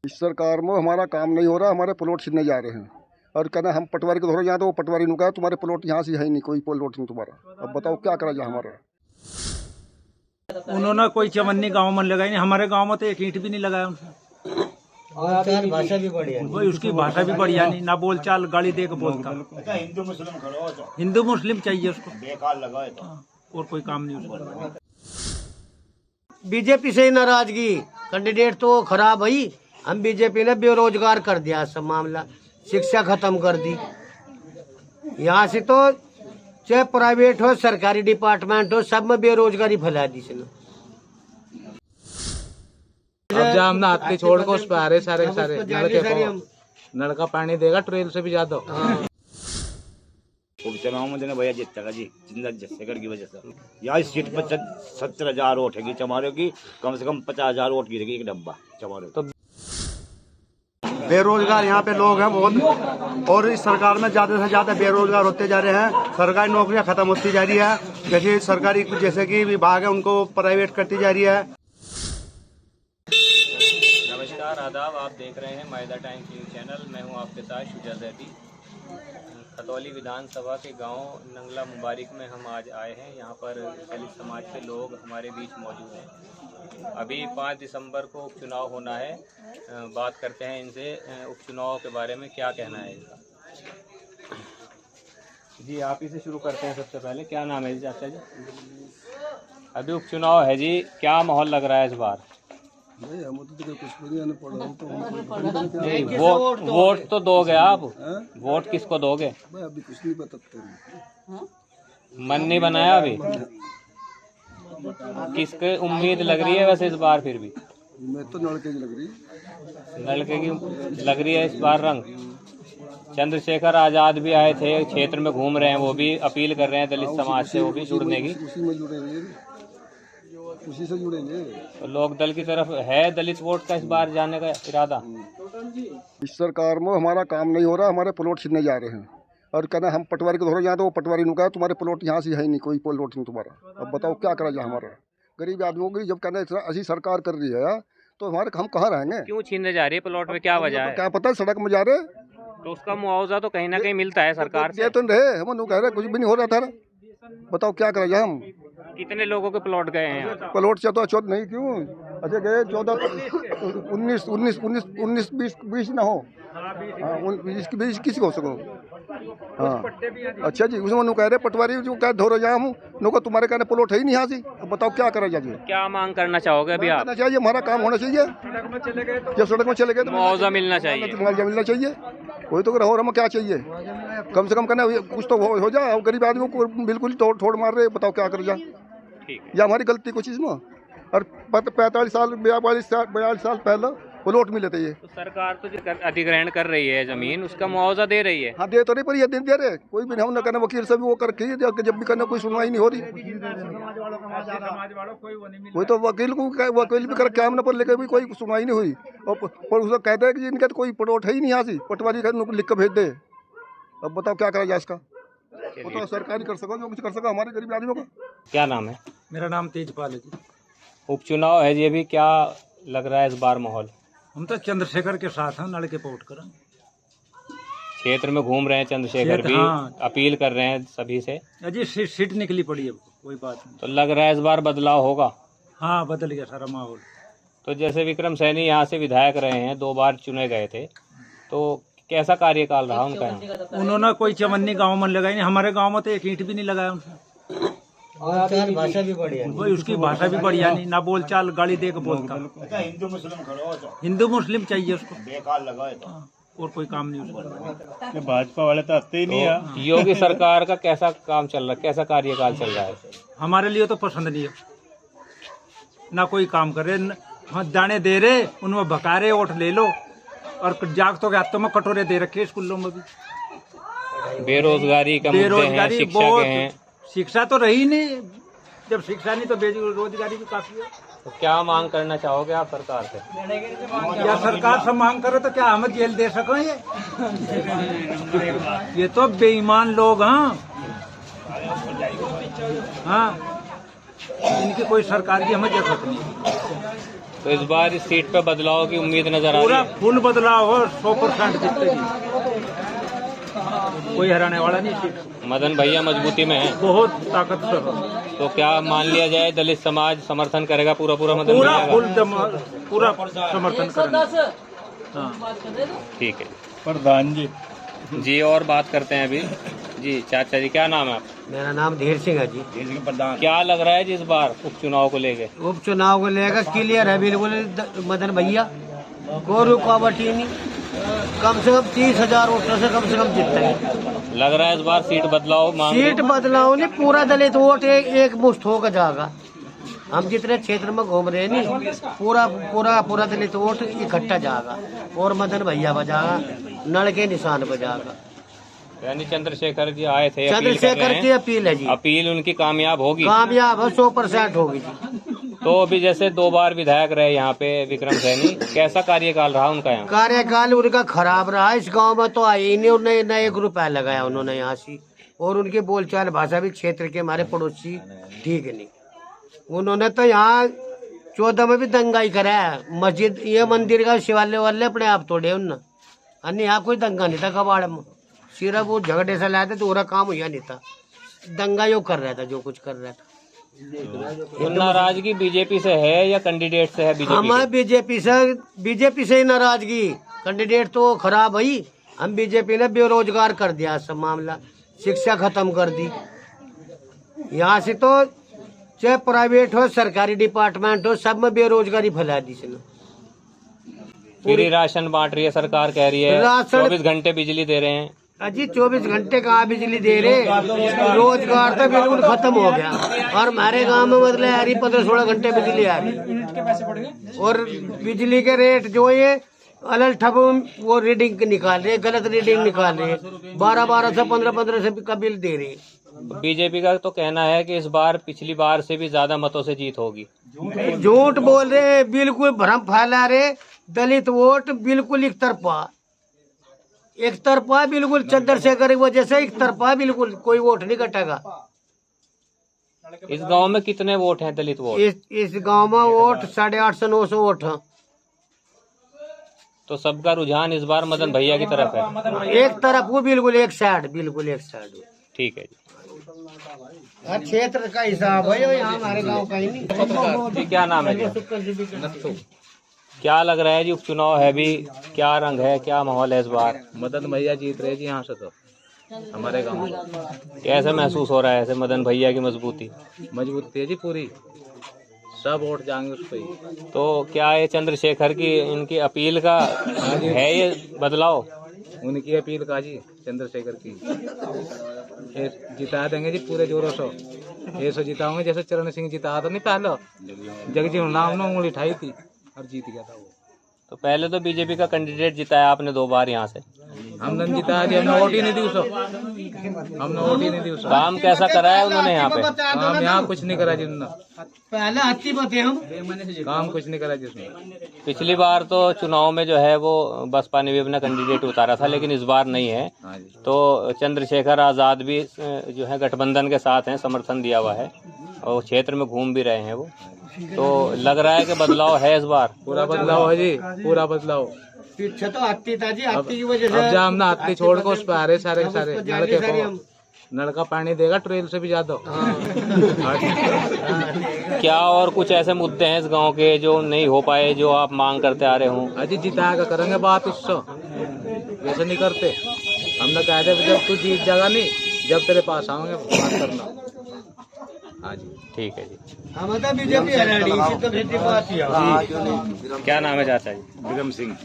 इस सरकार में हमारा काम नहीं हो रहा, हमारे प्लॉट छीनने जा रहे हैं और कहना हम पटवारी को धरो यहाँ, तो वो पटवारी ने कहा तुम्हारे प्लॉट यहाँ से है ही नहीं, कोई प्लॉट नहीं तुम्हारा। अब बताओ क्या करा जाए हमारा। उन्होंने कोई चवन्नी गांव में लगाई नहीं, हमारे गांव में तो एक ईंट भी नहीं लगाया उनसे। और भाषा भी बढ़िया नहीं, वही उसकी भाषा भी बढ़िया नहीं, ना बोलचाल गाली दे के बोलता। हिंदू मुस्लिम चाहिए उसको, बेकार लगा है तो। और कोई काम नहीं उसको। बीजेपी से ही नाराजगी, कैंडिडेट तो खराब है। हम बीजेपी ने बेरोजगार कर दिया सब मामला, शिक्षा खत्म कर दी। यहाँ से तो चाहे प्राइवेट हो सरकारी डिपार्टमेंट हो, सब में बेरोजगारी फैला दी इसने। अब जाम ना हाथ के छोड़ को उस पे आ रहे सारे नल का पानी देगा ट्रेल से भी ज्यादा। उपचुनाव में देने भैया जीतेगा जी, जिंदा शेखर की वजह से। यहाँ इस सीट पर 70,000 वोट है चमारों की, कम से कम 50,000 वोट गिरेगी एक डब्बा चमारों। तो बेरोजगार यहाँ पे लोग हैं बहुत, और इस सरकार में ज्यादा से ज्यादा बेरोजगार होते जा रहे हैं। सरकारी नौकरियां खत्म होती जा रही है, जैसे सरकारी जैसे कि विभाग है उनको प्राइवेट करती जा रही है। नमस्कार, आदाब, आप देख रहे हैं मायदा टाइम्स न्यूज चैनल। मैं हूं आपके साथ शुजा ज़ैदी। खतौली विधानसभा के गांव नंगला मुबारक में हम आज आए हैं। यहां पर दलित समाज के लोग हमारे बीच मौजूद हैं। अभी 5 दिसंबर को उपचुनाव होना है। बात करते हैं इनसे उपचुनाव के बारे में क्या कहना है इनका। जी, आप ही से शुरू करते हैं। सबसे पहले क्या नाम है जी चाचा जी? अभी उपचुनाव है जी, क्या माहौल लग रहा है इस बार? वोट तो दोगे आप, वोट किसको दोगे? अभी कुछ नहीं बताते, मन नहीं बनाया अभी। किसके उम्मीद लग रही है वैसे इस बार? फिर भी मैं तो लड़के की लग रही, लड़के की लग रही है इस बार रंग। चंद्रशेखर आजाद भी आए थे, क्षेत्र में घूम रहे हैं, वो भी अपील कर रहे हैं दलित समाज से वो भी जुड़ने की। उसी में जुड़ेंगे, उसी से जुड़ेंगे। तो लोक दल की तरफ है दलित वोट का इस बार जाने का इरादा? इस सरकार में हमारा काम नहीं हो रहा, हमारे प्लॉट छीनने जा रहे हैं और कहना हम पटवारी को धरो यहाँ, तो वो पटवारी ने कहा तुम्हारे प्लॉट यहाँ से है ही नहीं, कोई प्लॉट नहीं तुम्हारा। अब बताओ क्या करा जाए हमारा। गरीब आदमियों की जब कहना ऐसी सरकार कर रही है तो हमारे हम कहाँ रहेंगे? क्यों छीनने जा रही है प्लॉट में, क्या वजह है? क्या पता, सड़क में जा रहे, तो उसका मुआवजा तो कहीं ना कहीं मिलता है सरकार से। ये तो रहे हम कह रहे कुछ भी नहीं हो रहा था। बताओ क्या करा जाए हम। कितने लोगों के प्लॉट गए हैं? प्लॉट से तो 14 नहीं, क्यों अच्छा गए 14 19 20 ना हो। हाँ, 20 किसी को हो सको। हाँ अच्छा जी, उसमें कह रहे पटवारी जो कह धो रहे हम नो तुम्हारे कहने प्लॉट है ही नहीं यहाँ से। अब बताओ क्या करा जाए। क्या मांग करना चाहोगे अभी आप? चाहिए हमारा काम होना चाहिए, जब सड़क में चले गए तो मुआवजा मिलना चाहिए। मुआवजा मिलना चाहिए, कोई तो रहो हम क्या चाहिए, कम से कम कहना कुछ तो हो जाए। गरीब आदमियों को बिल्कुल तोड़ मार रहे, बताओ क्या कर जाए। ये हमारी गलती कुछ इसमें। और 45 साल 42 साल पहले प्लॉट मिले थे ये। तो सरकार तो जो अधिग्रहण कर रही है जमीन, उसका मुआवजा दे रही है। हाँ दे तो नहीं, पर ये दिन दे रहे कोई भी हम न कहना, वकील से भी वो करके जब भी करना कोई सुनवाई नहीं हो रही। कोई तो वकील भी कर क्या पर लेकर भी कोई सुनवाई नहीं हुई। और उसको कहते हैं कि इनका तो कोई प्लॉट है ही नहीं यहाँ से, पटवारी लिख कर भेज दे। अब बताओ क्या करा जाए इसका। वो तो सरकारी कर सको, जो कुछ कर सको हमारे गरीब आदमियों का। क्या नाम है? मेरा नाम तेजपाल है जी। उपचुनाव है जी, अभी क्या लग रहा है इस बार माहौल? हम तो चंद्रशेखर के साथ हैं, लड़के पे वोट करें। क्षेत्र में घूम रहे हैं चंद्रशेखर भी, हाँ। अपील कर रहे हैं सभी से। अजी सीट निकली पड़ी है, कोई बात नहीं। तो लग रहा है इस बार बदलाव होगा। हाँ बदल गया सारा माहौल। तो जैसे विक्रम सैनी यहाँ से विधायक रहे हैं, 2 बार चुने गए थे, तो कैसा कार्यकाल रहा उनका यहाँ? उन्होंने कोई चवन्नी गांव में लगाई नहीं, हमारे गांव में तो एक ईंट भी नहीं लगाया उनसे। और भाषा भी बढ़िया नहीं, वही उसकी भाषा भी बढ़िया नहीं, ना बोलचाल गाली दे के बोलता। हिंदू मुस्लिम खड़ो तो। हिंदू मुस्लिम चाहिए उसको, बेकार लगा है तो। और कोई काम नहीं उसको। भाजपा वाले तो आते ही नहीं है। योगी सरकार का कैसा काम चल रहा है, कैसा कार्यकाल चल रहा है? हमारे लिए तो पसंद नहीं है, ना कोई काम करे, दाने दे रहे उनमें भका रहे, वोट ले लो, और जागतों के हाथों में कटोरे दे रखे स्कूलों में भी। बेरोजगारी का मुद्दे हैं, शिक्षा के हैं। शिक्षा तो रही नहीं, जब शिक्षा नहीं तो बेरोजगारी भी काफी है। तो क्या मांग करना चाहोगे आप सरकार से? क्या सरकार से मांग करे तो क्या हमें जेल दे सके? ये तो बेईमान लोग हैं। हाँ, इनकी कोई सरकार की हमें जरूरत नहीं। तो इस बार इस सीट पे बदलाव की उम्मीद नजर आ रही पूरा है। फुल बदलाव हो, 100% जीतेगी, कोई हराने वाला नहीं सीट। मदन भैया मजबूती में है, बहुत ताकत से हो, तो क्या मान लिया जाए दलित समाज समर्थन करेगा पूरा मदन पूरा भैया फुल का? पूरा समर्थन करेंगे। हाँ। ठीक है प्रधान जी जी। और बात करते हैं अभी जी। चाचा जी, क्या नाम है आपका? मेरा नाम धीर सिंह है जी। क्या लग रहा है जी इस बार उपचुनाव को लेके? उपचुनाव को लेकर क्लियर है बिल्कुल मदन भैया, कोई रुकावट ही नहीं। कम से कम 30,000 वोटों से कम जीतता है। लग रहा है इस बार सीट बदलाव मांग सीट बदलाव नहीं, पूरा दलित वोट एक मुश्त होकर जाएगा। हम जितने क्षेत्र में घूम रहे हैं नहीं, पूरा दलित वोट इकट्ठा जाएगा और मदन भैया बजागा, नल के निशान बजागा। यानी चंद्रशेखर जी आए थे, अपील कर चंद्रशेखर रहे की हैं। अपील है जी, अपील उनकी कामयाब होगी? कामयाब है, 100% होगी जी। तो अभी जैसे 2 बार विधायक रहे यहाँ पे विक्रम सैनी, कैसा कार्यकाल रहा उनका यहाँ? कार्यकाल उनका खराब रहा। इस गांव में तो आए ही नहीं, उन्होंने नए ग्रुप लगाया उन्होंने यहाँ से, और उनकी बोलचाल भाषा भी क्षेत्र के हमारे पड़ोसी ठीक नहीं। उन्होंने तो यहाँ 14 में भी दंगा ही कराया। मस्जिद ये मंदिर का शिवालय वाले अपने आप तोड़े उनने, अन्य यहाँ कोई दंगा नहीं था कबाड़ में। सिर्फ वो झगड़े से लाए थे तो पूरा काम हुआ नहीं था, दंगा यो कर रहा था जो कुछ कर रहा था। तो नाराजगी बीजेपी से है या कैंडिडेट से है? हमें बीजेपी से ही नाराजगी। कैंडिडेट तो खराब है। हम बीजेपी ने बेरोजगार कर दिया सब मामला, शिक्षा खत्म कर दी। यहाँ से तो चाहे प्राइवेट हो सरकारी डिपार्टमेंट हो, सब में बेरोजगारी फैला दी इसने। पूरी राशन बांट रही है सरकार, कह रही है राशन- 24 घंटे बिजली दे रहे हैं। अजी 24 घंटे कहाँ बिजली दे रहे, रोजगार तो बिल्कुल खत्म हो गया। और हमारे गांव में मतलब आ रही 15-16 घंटे बिजली आ रही, और बिजली के रेट जो ये अलग ठप वो रीडिंग निकाल रहे, गलत रीडिंग निकाल रहे, 1200 से 1500 से का बिल दे रहे। बीजेपी का तो कहना है कि इस बार पिछली बार से भी ज्यादा मतों से जीत होगी। झूठ बोल रहे, बिल्कुल भ्रम फैला रहे। दलित वोट बिल्कुल एक तरफा बिल्कुल चंद्रशेखर की वजह से एक तरफा, बिल्कुल कोई वोट नहीं कटेगा। इस गांव में कितने वोट हैं दलित वोट? इस गांव में वोट 850-900 वोट है। तो सबका रुझान इस बार मदन भैया की तरफ है। एक तरफ वो बिल्कुल एक साइड। ठीक है जी। क्षेत्र का हिसाब है, यहाँ हमारे गांव का ही नहीं। जी, क्या नाम है जी? क्या लग रहा है जी उपचुनाव है भी, क्या रंग है, क्या माहौल है इस बार? मदन भैया जीत रहे जी यहाँ से, तो हमारे गांव में कैसे महसूस हो रहा है ऐसे मदन भैया की मजबूती? मजबूती है जी पूरी, सब वोट जाएंगे उस पे ही। तो क्या ये चंद्रशेखर की इनकी अपील का है ये बदलाव? उनकी अपील का जी, चंद्रशेखर की, ये जिता देंगे जी पूरे जोरों से। ये सो जिताओगे जैसे चरण सिंह जिताया था नहीं पहले, जगजीवन राम ने उंगली उठाई थी और जीत गया था वो। तो पहले तो बीजेपी का कैंडिडेट जिताया आपने 2 बार यहाँ से। हमने जिताया जी, हमने वोट ही नहीं दी उसको, काम कैसा करा है उन्होंने यहाँ पे? काम यहाँ कुछ नहीं करा जी उन्होंने, पहले हत्ती बते हम काम कुछ नहीं करा जिसने। पिछली बार तो चुनाव में जो है वो बसपा ने भी अपना कैंडिडेट उतारा था, लेकिन इस बार नहीं है। हाँ जी, तो चंद्रशेखर आजाद भी जो है गठबंधन के साथ हैं, समर्थन दिया हुआ है और क्षेत्र में घूम भी रहे हैं वो। तो लग रहा है कि बदलाव है इस बार। पूरा बदलाव है जी, पूरा बदलाव। पीछे तो हत्ती था जी, हत्ती की वजह अब से जब हमने हत्ती छोड़ के उस पे आ रहे सारे नलके को, नल का पानी देगा ट्रेल से भी ज्यादा। क्या और कुछ ऐसे मुद्दे हैं इस गांव के जो नहीं हो पाए, जो आप मांग करते आ रहे हों? अजी जिता कर करेंगे बात उससे, वैसे नहीं करते। हमने कहा था जब तू जीत जाएगा नहीं, जब तेरे पास आओगे बात करना। हाँ जी, ठीक है जी। हम तो बीजेपी हरियाणी तो खेती बात ही है। क्या नाम है चाचा जी? विक्रम सिंह।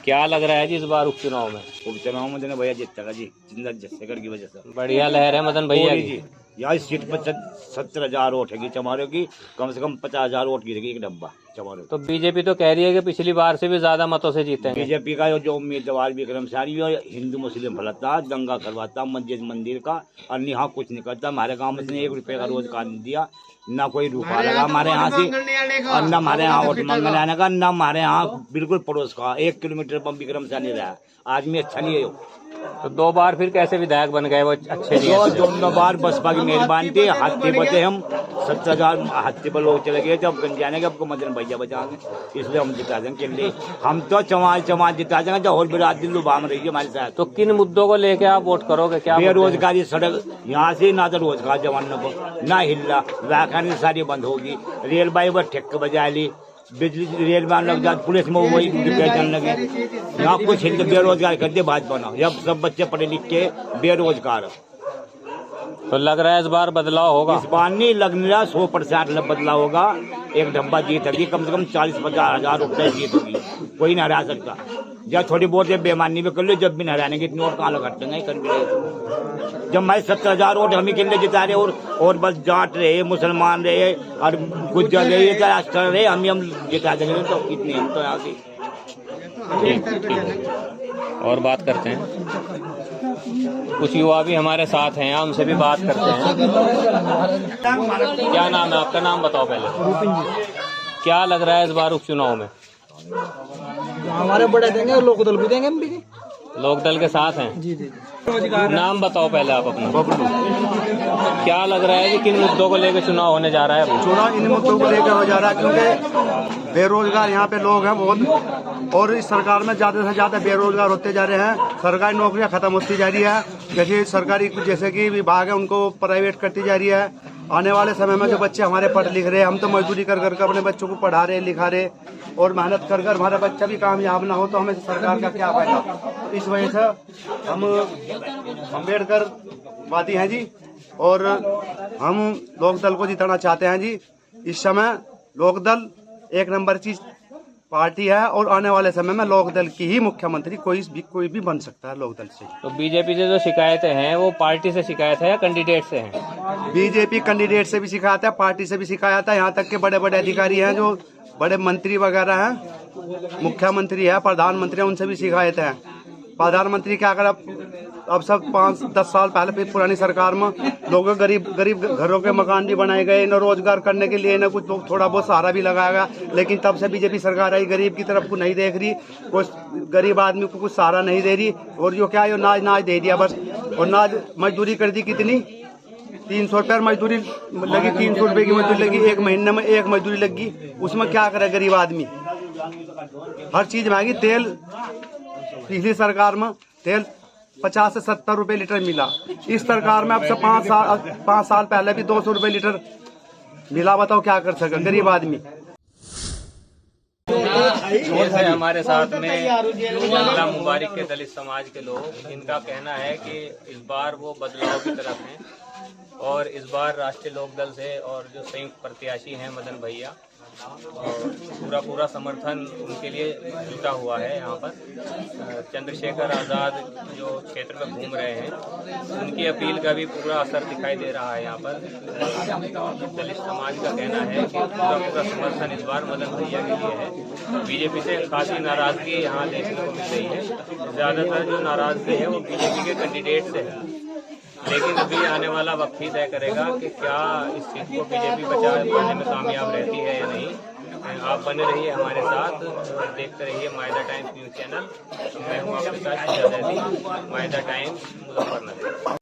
क्या लग रहा है जी इस बार उपचुनाव में? उपचुनाव में जो भैया जीतेगा जी, चंद्रशेखर की वजह से। बढ़िया लहर है मदन भैया पूरी की। जी, यहाँ इस सीट पर 70,000 वोट है चमारों की, कम से कम 50,000 वोट गिरेगी एक डब्बा चमारों। तो बीजेपी तो कह रही है कि पिछली बार से भी ज्यादा मतों से जीतेंगे। बीजेपी का जो उम्मीदवार विक्रम सैनी हिंदू मुस्लिम फैलाता, दंगा करवाता मस्जिद मंदिर का, और यहाँ कुछ नहीं करता। हमारे गांव में इसने 1 रुपये का रोजगार नहीं दिया, ना कोई रुपया लगा हमारे यहाँ से, और न हमारे यहाँ वोट मांगने आने का, न हमारे यहाँ बिल्कुल पड़ोस का 1 किलोमीटर पर विक्रम सैनी रहा। आदमी अच्छा नहीं है वो। तो 2 बार फिर कैसे विधायक बन गए वो अच्छे नहीं है? दोनों बार बसपा की मेहरबानी थी। हाथी बचे हम 70,000 हाथी पर लोग चले गए, जब गंजाने के आपको मदन भैया बचा के, इसलिए हम जिता देंगे किले। हम तो चमार जिता देंगे, जो और बिरादरी लुभाम रही है हमारे साथ। तो किन मुद्दों को लेके आप वोट करोगे? क्या बेरोजगारी, सड़क यहाँ से ना तो रोजगार जवानों को ना हिल्ला, व्याख्यान सारी बंद होगी, रेल बाई पर ठेक बजा ली, बिजली रेल में लग जाती, पुलिस में वही चलने लगे। यहाँ कुछ हिल बेरोजगार कर दे भाजपा ना, जब सब बच्चे पढ़े लिख के बेरोजगार। तो लग रहा है इस बार बदलाव होगा? इस बार नहीं लग रहा, 100% बदलाव होगा। एक डब्बा जीत होगी, कम से कम 40-50 हजार रुपये जीत होगी, कोई नहीं हरा सकता। जब थोड़ी बहुत बेमानी में कर लो, जब भी नहीं हराने की इतनी वोट कहाँ लगा देंगे कर भी। जब मैं 70,000 वोट हम ही के लिए जिता रहे, और बस जाट रहे, मुसलमान रहे और गुज्जर रहे, राष्ट्र रहे, हम जिता देंगे। तो इतनी हम तो यहाँ की और बात करते हैं, कुछ युवा भी हमारे साथ हैं, उनसे भी बात करते हैं। क्या नाम है आपका? नाम बताओ पहले। क्या लग रहा है इस बार उपचुनाव में? हमारे बड़े देंगे और लोकदल भी देंगे, हम भी लोकदल के साथ हैं। जी जी। नाम बताओ पहले आप अपना। क्या लग रहा है कि किन मुद्दों को लेकर चुनाव होने जा रहा है? चुनाव इन मुद्दों को लेकर हो जा रहा है, क्योंकि बेरोजगार यहाँ पे लोग हैं बहुत, और इस सरकार में ज्यादा से ज्यादा बेरोजगार होते जा रहे हैं। सरकारी नौकरियां खत्म होती जा रही है, जैसे सरकारी जैसे कि विभाग है उनको प्राइवेट करती जा रही है। आने वाले समय में जो बच्चे हमारे पढ़ लिख रहे हैं, हम तो मजदूरी कर कर अपने बच्चों को पढ़ा रहे लिखा रहे, और मेहनत कर कर हमारा बच्चा भी कामयाब ना हो तो हमें सरकार का क्या फायदा। तो इस वजह से हम अम्बेडकर वादी हैं जी, और हम लोकदल को जिताना चाहते हैं जी। इस समय लोकदल एक नंबर की पार्टी है, और आने वाले समय में लोकदल की ही मुख्यमंत्री कोई भी बन सकता है लोकदल से। तो बीजेपी से जो शिकायतें हैं वो पार्टी से शिकायत है या कैंडिडेट से हैं? बीजेपी कैंडिडेट से भी शिकायत है, पार्टी से भी शिकायत है, यहाँ तक के बड़े बड़े अधिकारी हैं जो बड़े मंत्री वगैरह हैं, मुख्यमंत्री है, प्रधानमंत्री है, उनसे भी शिकायत है। प्रधानमंत्री क्या कर, अब सब 5-10 साल पहले फिर पुरानी सरकार में लोगों गरीब घरों के मकान भी बनाए गए, न रोजगार करने के लिए, न कुछ थोड़ा बहुत सहारा भी लगाया गया। लेकिन तब से बीजेपी सरकार आई, गरीब की तरफ को नहीं देख रही, कुछ गरीब आदमी को कुछ सहारा नहीं दे रही। और जो क्या है नाज दे दिया बस, और नाज मजदूरी कर दी कितनी, 300 रुपये मजदूरी लगी, 300 रुपये की मजदूरी लगी, एक महीने में एक मजदूरी लगी, उसमें क्या करे गरीब आदमी। हर चीज महंगी, तेल पिछली सरकार में तेल 50 से 70 रुपए लीटर मिला, इस सरकार में अब से 5 साल पहले भी 200 रुपए लीटर मिला। बताओ क्या कर सके गरीब आदमी। जैसे हमारे साथ में नंगला मुबारिक के दलित समाज के लोग, इनका कहना है कि इस बार वो बदलाव की तरफ हैं, और इस बार राष्ट्रीय लोकदल से और जो संयुक्त प्रत्याशी हैं मदन भैया, और पूरा समर्थन उनके लिए जुटा हुआ है। यहाँ पर चंद्रशेखर आज़ाद जो क्षेत्र में घूम रहे हैं, उनकी अपील का भी पूरा असर दिखाई दे रहा है। यहाँ पर दलित समाज का कहना है कि पूरा समर्थन इस बार मदन भैया के लिए है। बीजेपी से खासी नाराजगी यहाँ देखने को मिल रही है, ज़्यादातर जो नाराजगी है वो बीजेपी के कैंडिडेट से है। लेकिन अभी आने वाला वक्त ही तय करेगा कि क्या इस सीट को बीजेपी बचा पाने में कामयाब रहती है या नहीं। आप बने रहिए हमारे साथ, देखते रहिए मायदा टाइम्स न्यूज़ चैनल। मैं हूँ आपके साथ मायदा टाइम्स मुजफ्फरनगर।